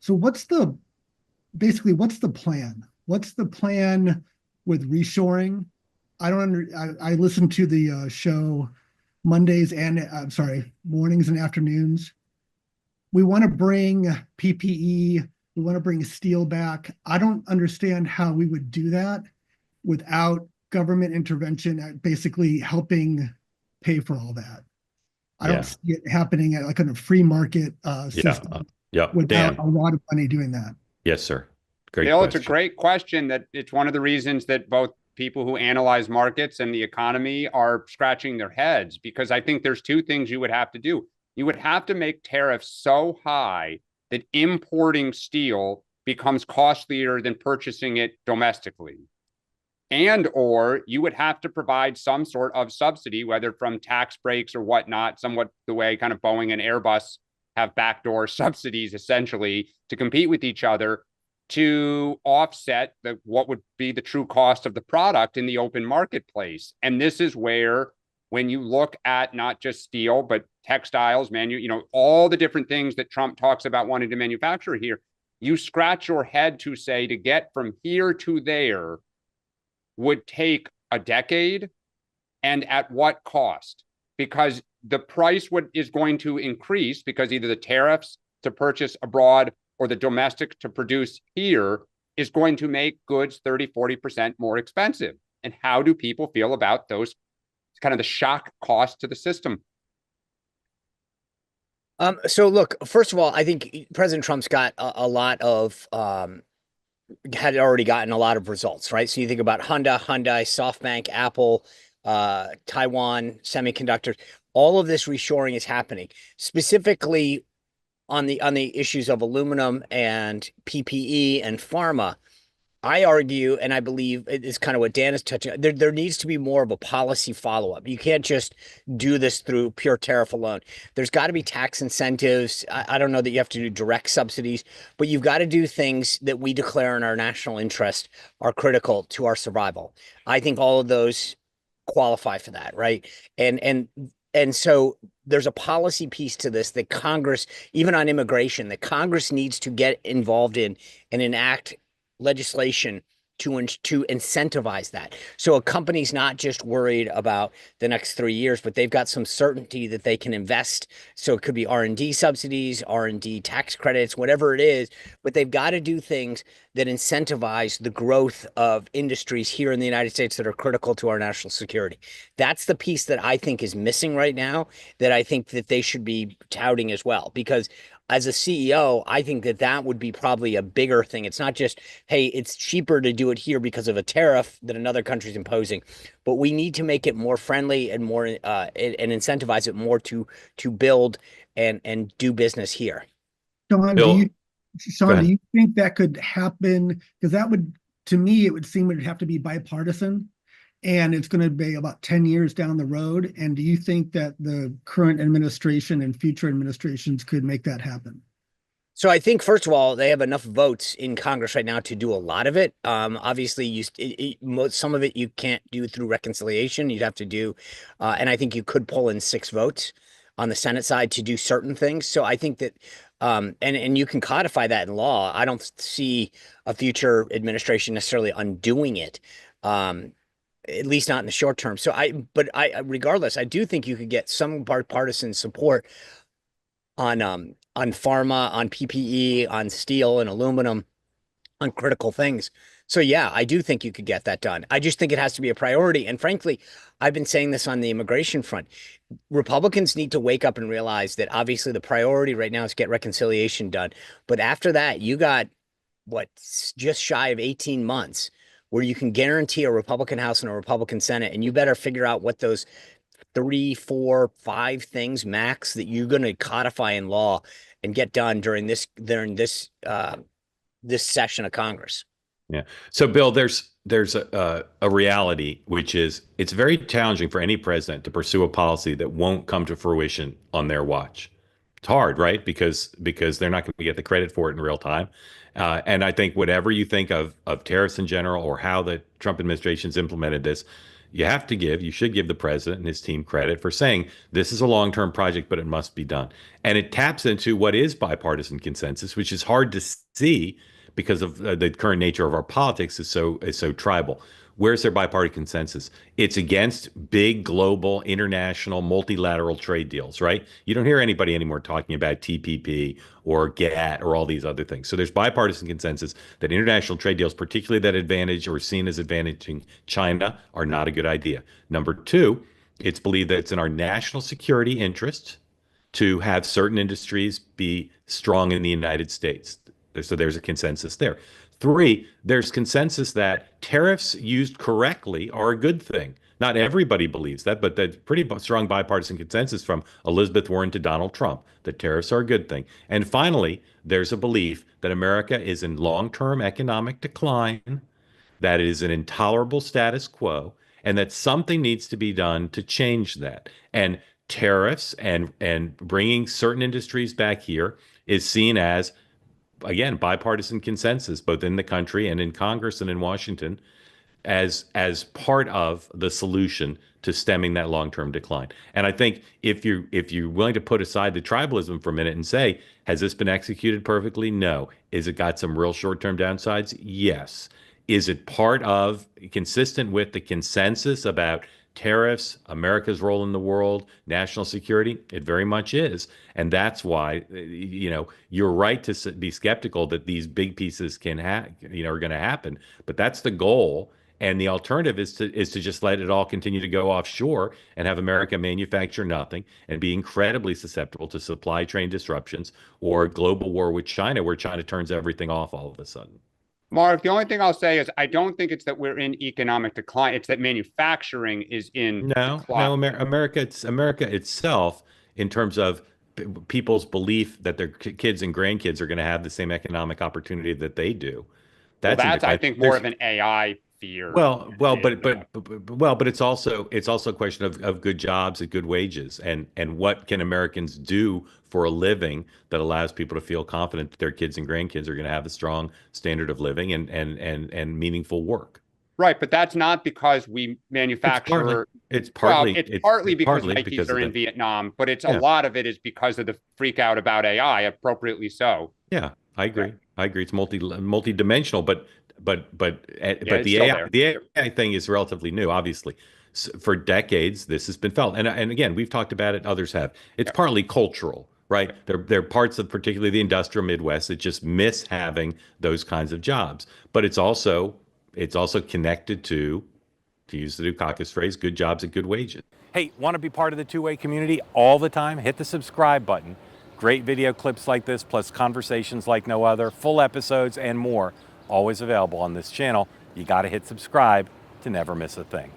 So what's the plan? What's the plan with reshoring? I don't I listen to the show Mondays and I'm sorry, mornings and afternoons. We want to bring PPE, we want to bring steel back. I don't understand how we would do that without government intervention at basically helping pay for all that. I don't Yeah. see it happening at like in a free market Yeah. system Yeah. without Dan. a lot of money doing that. Yes, sir. Great Bill, it's a question. great question that it's one of the reasons that both people who analyze markets and the economy are scratching their heads, because I think there's two things you would have to do. You would have to make tariffs so high that importing steel becomes costlier than purchasing it domestically. And or you would have to provide some sort of subsidy, whether from tax breaks or whatnot, somewhat the way kind of Boeing and Airbus have backdoor subsidies essentially to compete with each other to offset what would be the true cost of the product in the open marketplace. And this is where, when you look at not just steel, but textiles, all the different things that Trump talks about wanting to manufacture here, you scratch your head to say to get from here to there would take a decade, and at what cost? Because the price is going to increase because either the tariffs to purchase abroad or the domestic to produce here is going to make goods 30-40% more expensive. And how do people feel about those kind of the shock cost to the system? So look, first of all, I think President Trump's got a lot of had already gotten a lot of results, right? So you think about Hyundai, SoftBank, Apple, Taiwan, semiconductors, all of this reshoring is happening. Specifically on the issues of aluminum and PPE and pharma, I argue, and I believe it is kind of what Dan is touching on. There needs to be more of a policy follow-up. You can't just do this through pure tariff alone. There's got to be tax incentives. I don't know that you have to do direct subsidies, but you've got to do things that we declare in our national interest are critical to our survival. I think all of those qualify for that, right? And so there's a policy piece to this that Congress, even on immigration, that Congress needs to get involved in and enact legislation to incentivize that. So a company's not just worried about the next 3 years, but they've got some certainty that they can invest. So it could be R&D subsidies, R&D tax credits, whatever it is, but they've got to do things that incentivize the growth of industries here in the United States that are critical to our national security. That's the piece that I think is missing right now, that I think that they should be touting as well, because as a CEO, I think that would be probably a bigger thing. It's not just, hey, it's cheaper to do it here because of a tariff that another country's imposing, but we need to make it more friendly and more and incentivize it more to build and do business here. Sean, Bill, go Do ahead. you think that could happen? Because that would, to me, it would seem it would have to be bipartisan, and it's going to be about 10 years down the road. And do you think that the current administration and future administrations could make that happen? So I think, first of all, they have enough votes in Congress right now to do a lot of it. Obviously, some of it you can't do through reconciliation. You'd have to do, and I think you could pull in 6 votes on the Senate side to do certain things. So I think that, and you can codify that in law. I don't see a future administration necessarily undoing it. At least not in the short term. But regardless, I do think you could get some bipartisan support on pharma, on PPE, on steel and aluminum, on critical things. So yeah, I do think you could get that done. I just think it has to be a priority. And frankly, I've been saying this on the immigration front. Republicans need to wake up and realize that obviously the priority right now is get reconciliation done. But after that, you got what, just shy of 18 months where you can guarantee a Republican House and a Republican Senate, and you better figure out what those 3, 4, 5 things max that you're going to codify in law and get done during this session of Congress. Yeah. So, Bill, there's a reality, which is it's very challenging for any president to pursue a policy that won't come to fruition on their watch. It's hard, right? Because they're not going to get the credit for it in real time. And I think whatever you think of tariffs in general or how the Trump administration's implemented this, you should give the president and his team credit for saying this is a long-term project, but it must be done. And it taps into what is bipartisan consensus, which is hard to see because of the current nature of our politics is so tribal. Where's their bipartisan consensus? It's against big global, international, multilateral trade deals, right? You don't hear anybody anymore talking about TPP or GATT or all these other things. So there's bipartisan consensus that international trade deals, particularly that advantage or seen as advantaging China, are not a good idea. Number two, it's believed that it's in our national security interest to have certain industries be strong in the United States. So there's a consensus there. Three, there's consensus that tariffs used correctly are a good thing. Not everybody believes that, but that's pretty strong bipartisan consensus from Elizabeth Warren to Donald Trump that tariffs are a good thing. And finally, there's a belief that America is in long-term economic decline, that it is an intolerable status quo, and that something needs to be done to change that. And tariffs and bringing certain industries back here is seen as, again, bipartisan consensus, both in the country and in Congress and in Washington, as part of the solution to stemming that long-term decline. And I think if you're willing to put aside the tribalism for a minute and say, has this been executed perfectly? No. Is it got some real short-term downsides? Yes. Is it part of, consistent with the consensus about tariffs, America's role in the world, national security? It very much is. And that's why, you're right to be skeptical that these big pieces are going to happen. But that's the goal. And the alternative is to just let it all continue to go offshore and have America manufacture nothing and be incredibly susceptible to supply chain disruptions or global war with China, where China turns everything off all of a sudden. Mark, the only thing I'll say is I don't think it's that we're in economic decline. It's that manufacturing is in decline. America itself, in terms of people's belief that their kids and grandkids are going to have the same economic opportunity that they do. That's I think, more of an AI fear. But it's also a question of good jobs and good wages, and what can Americans do for a living that allows people to feel confident that their kids and grandkids are going to have a strong standard of living and meaningful work. Right, but that's not because we manufacture. It's partly because Nikes are in Vietnam, but a lot of it is because of the freak out about AI, appropriately so. Yeah, I agree. It's multi-dimensional, but the AI thing is relatively new, obviously. For decades, this has been felt, and again, we've talked about it. Others have. It's partly cultural, right? There are parts of particularly the industrial Midwest that just miss having those kinds of jobs. But it's also connected to use the Dukakis phrase, good jobs at good wages. Hey, want to be part of the two-way community all the time? Hit the subscribe button. Great video clips like this, plus conversations like no other, full episodes and more, always available on this channel. You got to hit subscribe to never miss a thing.